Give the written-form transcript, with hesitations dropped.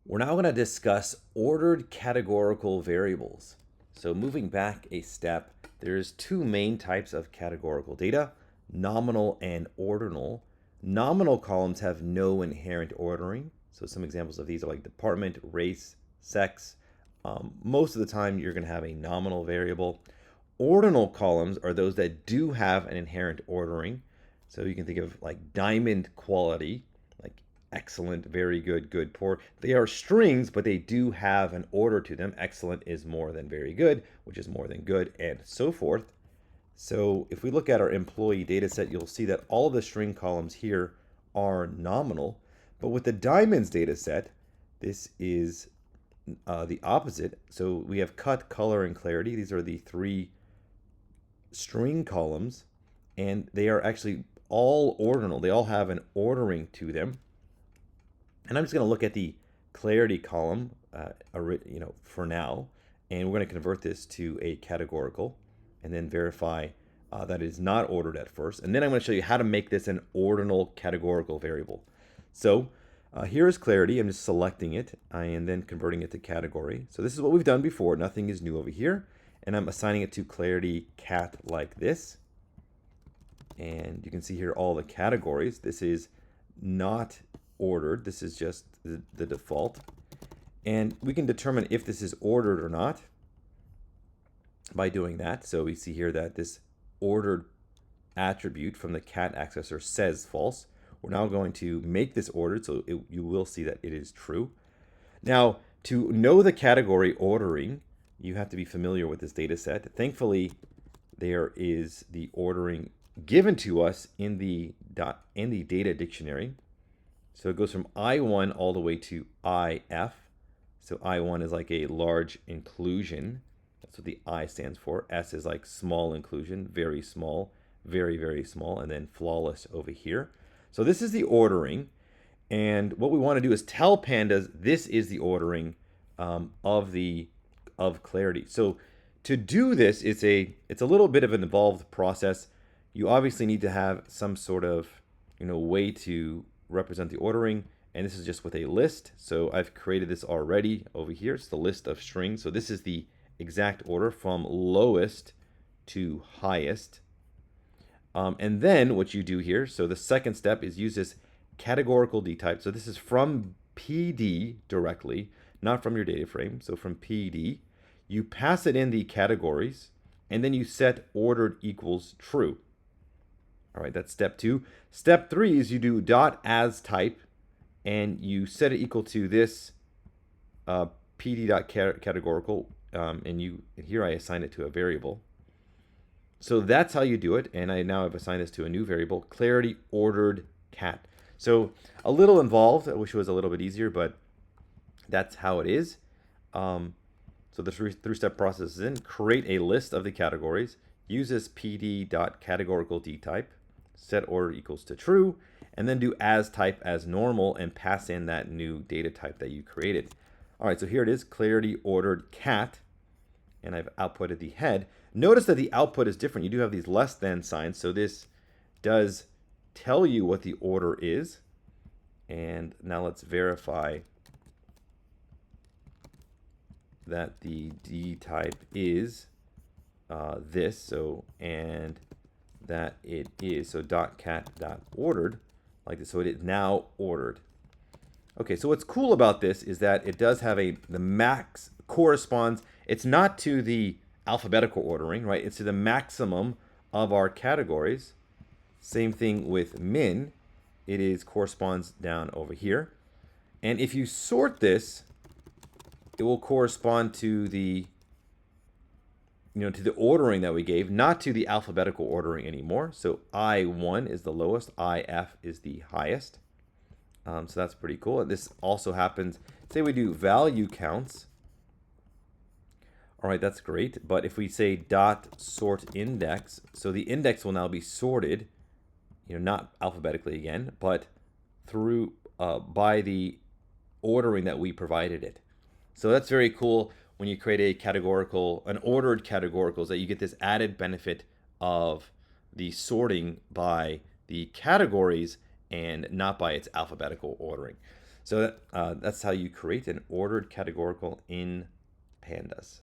We're now going to discuss ordered categorical variables. So moving back a step, there's two main types of categorical data, nominal and ordinal. Nominal columns have no inherent ordering. So some examples of these are like department, race, sex. Most of the time you're going to have a nominal variable. Ordinal columns are those that do have an inherent ordering. So you can think of like diamond quality, like excellent, very good, good, poor. They are strings, but they do have an order to them. Excellent is more than very good, which is more than good, and so forth. So if we look at our employee data set, you'll see that all of the string columns here are nominal. But with the diamonds data set, this is the opposite. So we have cut, color, and clarity. These are the three string columns, and they are actually all ordinal. They all have an ordering to them. And I'm just going to look at the clarity column, for now, and we're going to convert this to a categorical, and then verify that it is not ordered at first. And then I'm going to show you how to make this an ordinal categorical variable. So here is clarity. I'm just selecting it and then converting it to category. So this is what we've done before. Nothing is new over here. And I'm assigning it to clarity cat like this. And you can see here all the categories. This is not ordered. This is just the default. And we can determine if this is ordered or not by doing that. So we see here that this ordered attribute from the cat accessor says false. We're now going to make this ordered, so you will see that it is true. Now, to know the category ordering, you have to be familiar with this data set. Thankfully, there is the ordering given to us in the data dictionary. So it goes from I1 all the way to IF. So I1 is like a large inclusion. That's what the I stands for. S is like small inclusion, very small, very, very small, and then flawless over here. So this is the ordering. And what we want to do is tell pandas this is the ordering of clarity. So to do this, it's a little bit of an involved process. You obviously need to have some sort of way to represent the ordering, and this is just with a list. So I've created this already over here. It's the list of strings. So this is the exact order from lowest to highest. And then what you do here, so the second step is use this categorical dtype. So this is from PD directly, not from your data frame. So from PD, you pass it in the categories, and then you set ordered equals true. All right, that's step 2. Step 3 is you do dot as type, and you set it equal to this PD.categorical, and here I assign it to a variable. So that's how you do it, and I now have assigned this to a new variable, clarity ordered cat. So a little involved. I wish it was a little bit easier, but that's how it is. So the three-step process is in. Create a list of the categories. Use this pd.categorical dtype. Set order equals to true. And then do as type as normal and pass in that new data type that you created. All right, so here it is, clarity ordered cat. And I've outputted the head. Notice that the output is different. You do have these less than signs. So this does tell you what the order is. And now let's verify that the D type is this. So, and that it is. So dot cat dot ordered like this. So it is now ordered. Okay, so what's cool about this is that it does have the max corresponds. It's not to the alphabetical ordering, right? It's to the maximum of our categories. Same thing with min. It corresponds down over here. And if you sort this, it will correspond to the to the ordering that we gave, not to the alphabetical ordering anymore. So I1 is the lowest, IF is the highest. So that's pretty cool. And this also happens, say we do value counts. All right, that's great. But if we say dot sort index, so the index will now be sorted, not alphabetically again, but through by the ordering that we provided it. So that's very cool when you create an ordered categoricals, that you get this added benefit of the sorting by the categories and not by its alphabetical ordering. So that's how you create an ordered categorical in Pandas.